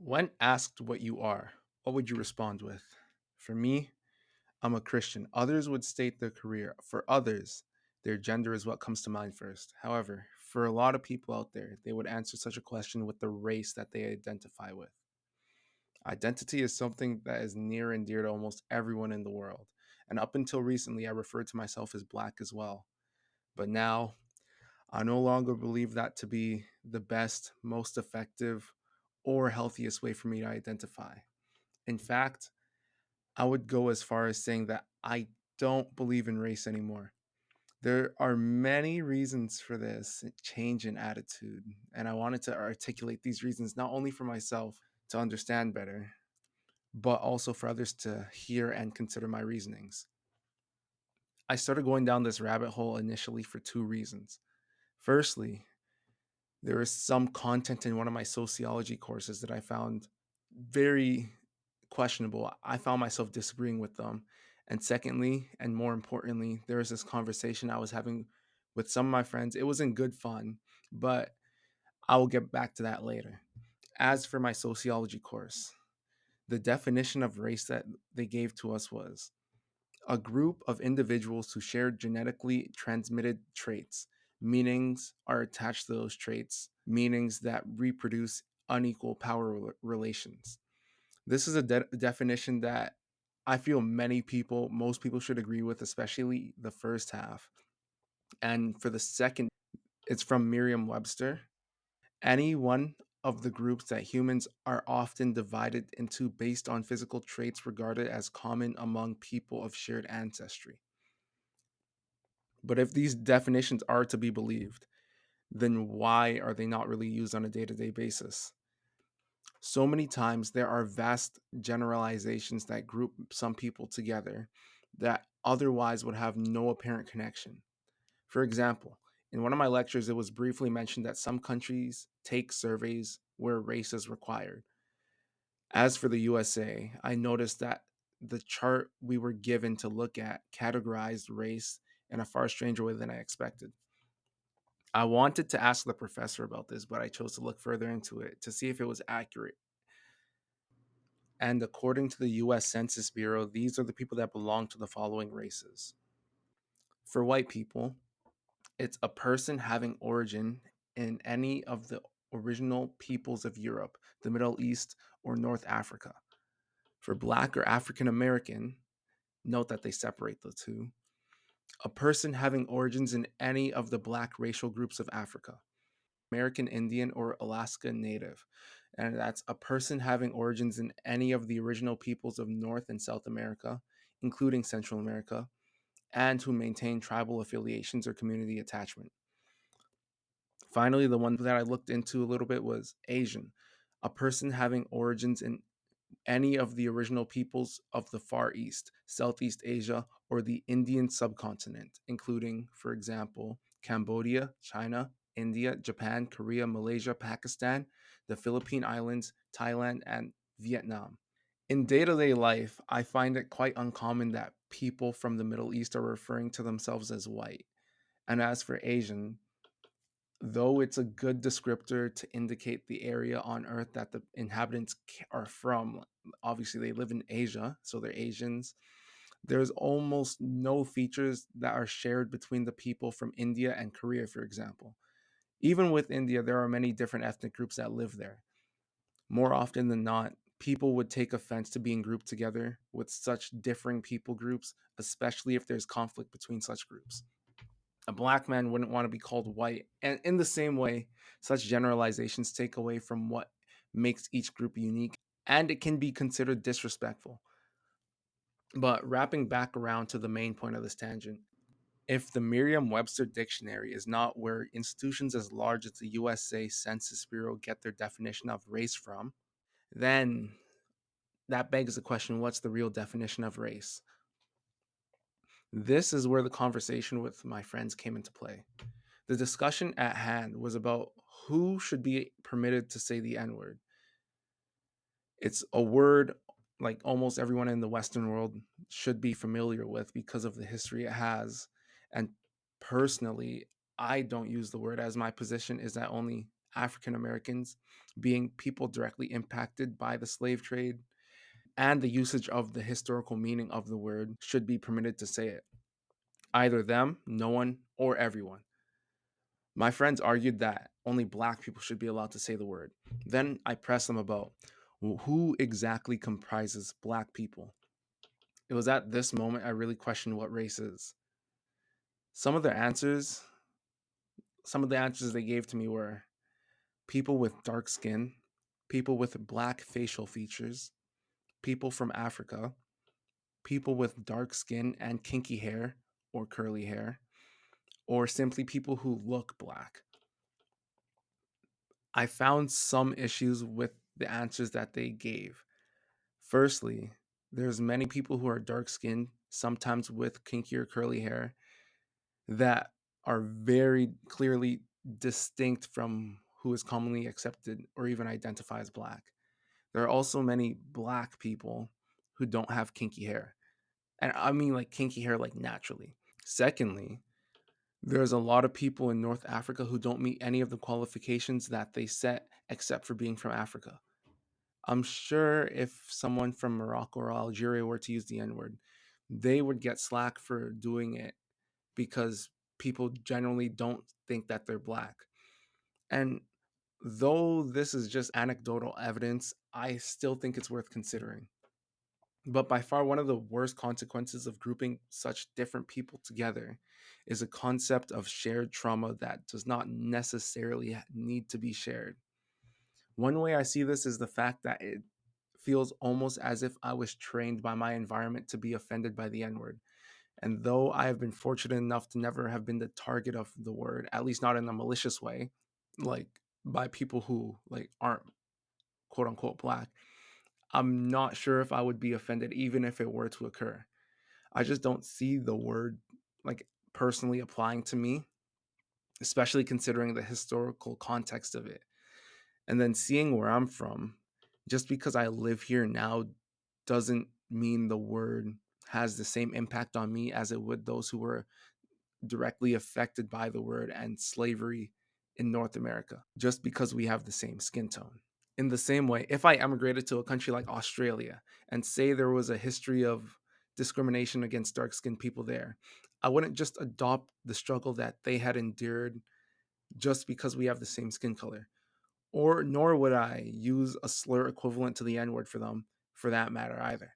When asked what you are, what would you respond with? For me, I'm a Christian. Others would state their career. For others, their gender is what comes to mind first. However, for a lot of people out there, they would answer such a question with the race that they identify with. Identity is something that is near and dear to almost everyone in the world. And up until recently, I referred to myself as black as well. But now, I no longer believe that to be the best, most effective, or healthiest way for me to identify. In fact, I would go as far as saying that I don't believe in race anymore. There are many reasons for this change in attitude, and I wanted to articulate these reasons not only for myself to understand better, but also for others to hear and consider my reasonings. I started going down this rabbit hole initially for two reasons. Firstly, there is some content in one of my sociology courses that I found very questionable. I found myself disagreeing with them. And secondly, and more importantly, there was this conversation I was having with some of my friends. It was in good fun, but I will get back to that later. As for my sociology course, the definition of race that they gave to us was a group of individuals who share genetically transmitted traits. Meanings are attached to those traits, meanings that reproduce unequal power relations. This is a definition that I feel most people should agree with, especially the first half. And for the second, it's from Merriam Webster. Any one of the groups that humans are often divided into based on physical traits regarded as common among people of shared ancestry. But if these definitions are to be believed, then why are they not really used on a day to day basis? So many times there are vast generalizations that group some people together that otherwise would have no apparent connection. For example, in one of my lectures, it was briefly mentioned that some countries take surveys where race is required. As for the USA, I noticed that the chart we were given to look at categorized race in a far stranger way than I expected. I wanted to ask the professor about this, but I chose to look further into it to see if it was accurate. And according to the US Census Bureau, these are the people that belong to the following races. For white people, it's a person having origin in any of the original peoples of Europe, the Middle East, or North Africa. For black or African American, note that they separate the two, a person having origins in any of the black racial groups of Africa. American Indian or Alaska Native. And that's a person having origins in any of the original peoples of North and South America, including Central America, and who maintain tribal affiliations or community attachment. Finally, the one that I looked into a little bit was Asian, a person having origins in any of the original peoples of the Far East, Southeast Asia, or the Indian subcontinent, including, for example, Cambodia, China, India, Japan, Korea, Malaysia, Pakistan, the Philippine Islands, Thailand, and Vietnam. In day to day life, I find it quite uncommon that people from the Middle East are referring to themselves as white. And as for Asian, though it's a good descriptor to indicate the area on Earth that the inhabitants are from, obviously they live in Asia, so they're Asians. There's almost no features that are shared between the people from India and Korea, for example. Even with India, there are many different ethnic groups that live there. More often than not, people would take offense to being grouped together with such differing people groups, especially if there's conflict between such groups. A black man wouldn't want to be called white. And in the same way, such generalizations take away from what makes each group unique, and it can be considered disrespectful. But wrapping back around to the main point of this tangent, if the Merriam Webster dictionary is not where institutions as large as the USA Census Bureau get their definition of race from, then that begs the question, what's the real definition of race? This is where the conversation with my friends came into play. The discussion at hand was about who should be permitted to say the N word. It's a word like almost everyone in the Western world should be familiar with because of the history it has. And personally, I don't use the word, as my position is that only African Americans being people directly impacted by the slave trade, and the usage of the historical meaning of the word should be permitted to say it. Either them, no one, or everyone. My friends argued that only black people should be allowed to say the word. Then I pressed them about who exactly comprises black people. It was at this moment I really questioned what race is. Some of their answers, some of the answers they gave to me were people with dark skin, people with black facial features, people from Africa, people with dark skin and kinky hair or curly hair, or simply people who look black. I found some issues with the answers that they gave. Firstly, there's many people who are dark skinned, sometimes with kinky or curly hair, that are very clearly distinct from who is commonly accepted or even identify as black. There are also many black people who don't have kinky hair. And I mean like kinky hair like naturally. Secondly, there's a lot of people in North Africa who don't meet any of the qualifications that they set except for being from Africa. I'm sure if someone from Morocco or Algeria were to use the N word, they would get slack for doing it because people generally don't think that they're black. And though this is just anecdotal evidence, I still think it's worth considering. But by far, one of the worst consequences of grouping such different people together is a concept of shared trauma that does not necessarily need to be shared. One way I see this is the fact that it feels almost as if I was trained by my environment to be offended by the N word. And though I have been fortunate enough to never have been the target of the word, at least not in a malicious way, like by people who like aren't quote unquote black, I'm not sure if I would be offended even if it were to occur. I just don't see the word like personally applying to me, especially considering the historical context of it. And then seeing where I'm from, just because I live here now doesn't mean the word has the same impact on me as it would those who were directly affected by the word and slavery in North America, just because we have the same skin tone. In the same way, if I emigrated to a country like Australia and say there was a history of discrimination against dark skinned people there, I wouldn't just adopt the struggle that they had endured just because we have the same skin color. Or nor would I use a slur equivalent to the N word for them for that matter either.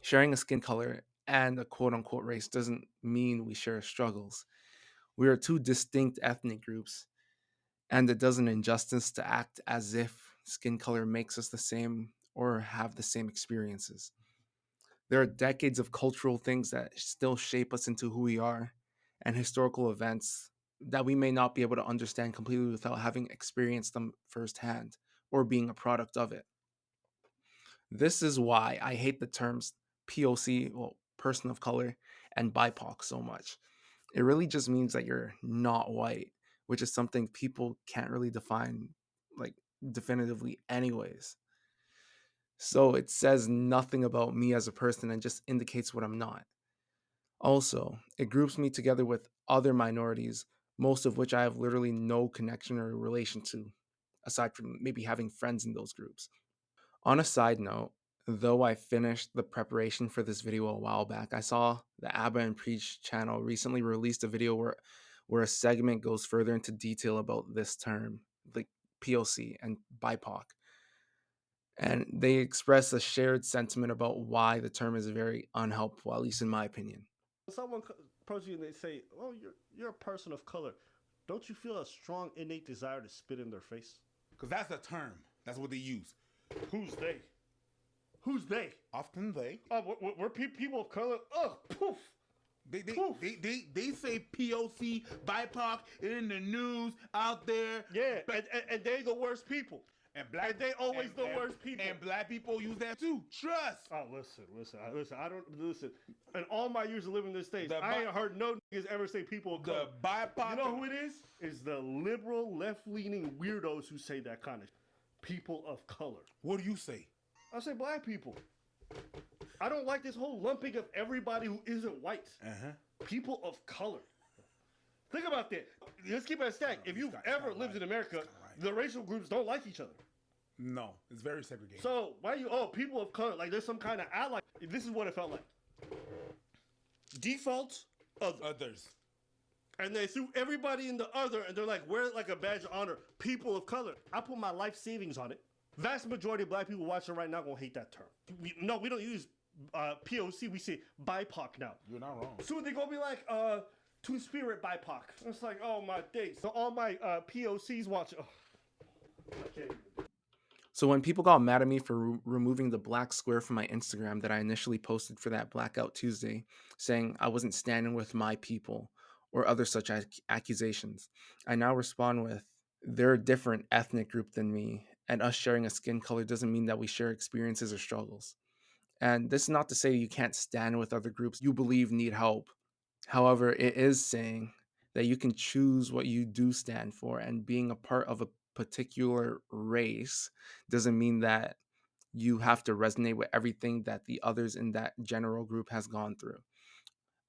Sharing a skin color and a quote unquote race doesn't mean we share struggles. We are two distinct ethnic groups, and it does an injustice to act as if skin color makes us the same or have the same experiences. There are decades of cultural things that still shape us into who we are, and historical events that we may not be able to understand completely without having experienced them firsthand or being a product of it. This is why I hate the terms POC, well, person of color, and BIPOC so much. It really just means that you're not white, which is something people can't really define like definitively anyways. So it says nothing about me as a person and just indicates what I'm not. Also, it groups me together with other minorities, most of which I have literally no connection or relation to, aside from maybe having friends in those groups. On a side note, though I finished the preparation for this video a while back, I saw the Abba and Preach channel recently released a video where a segment goes further into detail about this term, like POC and BIPOC. And they express a shared sentiment about why the term is very unhelpful, at least in my opinion. Someone approaches you and they say, "Oh, you're a person of color," don't you feel a strong innate desire to spit in their face? Because that's a term. That's what they use. Who's they? Who's they? Often they. Oh, we're people of color. Oh, poof. Poof. They say POC, BIPOC in the news out there. Yeah, and they the worst people. And black, and they always the worst people. And black people use that too. Trust. Oh, listen. I don't listen. In all my years of living in this state, I ain't heard no niggas ever say people of color. The BIPOC. You know who it is? It's the liberal, left-leaning weirdos who say that kind of people of color. What do you say? I say black people. I don't like this whole lumping of everybody who isn't white. Uh-huh. People of color. Think about that. Let's keep it a stack. If you've ever lived in America, the racial groups don't like each other. No, it's very segregated. So why you people of color like there's some kind of ally? This is what it felt like. Default Others. and they threw everybody in the other, and they're like, wear it like a badge of honor. People of color. I put my life savings on it. Vast majority of black people watching right now gonna hate that term. No, we don't use POC. We say BIPOC now. You're not wrong. Soon they gonna be like Two Spirit BIPOC. It's like, oh my days. So all my POCs watching. Oh, I can't even. So when people got mad at me for removing the black square from my Instagram that I initially posted for that Blackout Tuesday, saying I wasn't standing with my people or other such accusations, I now respond with, they're a different ethnic group than me, and us sharing a skin color doesn't mean that we share experiences or struggles. And this is not to say you can't stand with other groups you believe need help. However, it is saying that you can choose what you do stand for, and being a part of a particular race doesn't mean that you have to resonate with everything that the others in that general group has gone through.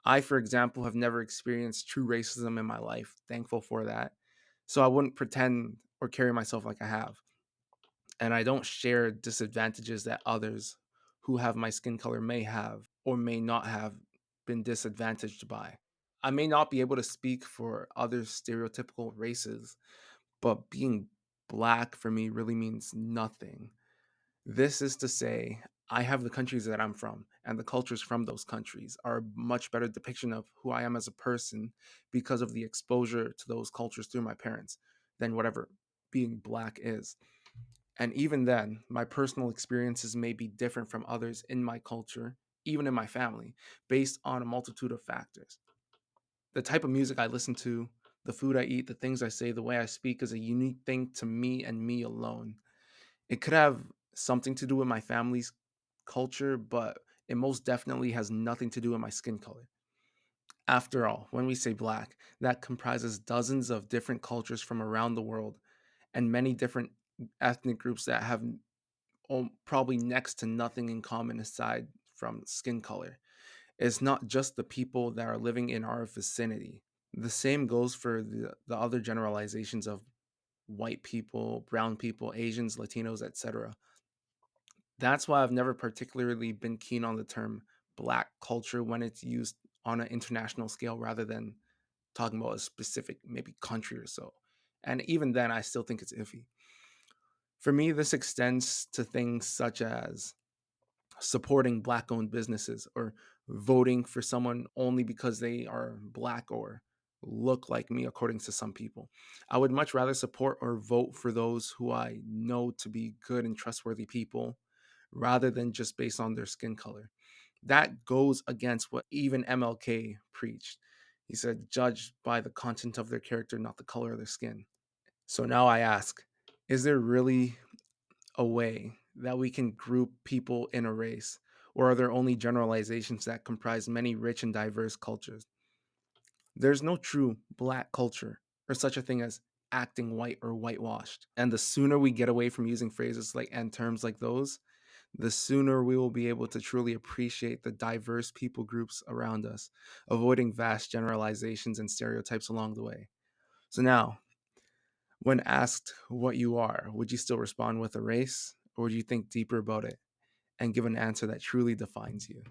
I, for example, have never experienced true racism in my life. Thankful for that. So I wouldn't pretend or carry myself like I have. And I don't share disadvantages that others who have my skin color may have or may not have been disadvantaged by. I may not be able to speak for other stereotypical races, but being black for me really means nothing. This is to say, I have the countries that I'm from, and the cultures from those countries are a much better depiction of who I am as a person because of the exposure to those cultures through my parents than whatever being black is. And even then, my personal experiences may be different from others in my culture, even in my family, based on a multitude of factors. The type of music I listen to, the food I eat, the things I say, the way I speak is a unique thing to me and me alone. It could have something to do with my family's culture, but it most definitely has nothing to do with my skin color. After all, when we say black, that comprises dozens of different cultures from around the world and many different ethnic groups that have probably next to nothing in common aside from skin color. It's not just the people that are living in our vicinity. The same goes for the other generalizations of white people, brown people, Asians, Latinos, etc. That's why I've never particularly been keen on the term black culture when it's used on an international scale rather than talking about a specific maybe country or so. And even then, I still think it's iffy. For me, this extends to things such as supporting black owned businesses or voting for someone only because they are black or look like me, according to some people. I would much rather support or vote for those who I know to be good and trustworthy people rather than just based on their skin color. That goes against what even MLK preached. He said, judge by the content of their character, not the color of their skin. So now I ask, is there really a way that we can group people in a race? Or are there only generalizations that comprise many rich and diverse cultures? There's no true black culture or such a thing as acting white or whitewashed. And the sooner we get away from using phrases like and terms like those, the sooner we will be able to truly appreciate the diverse people groups around us, avoiding vast generalizations and stereotypes along the way. So now, when asked what you are, would you still respond with a race, or would you think deeper about it and give an answer that truly defines you?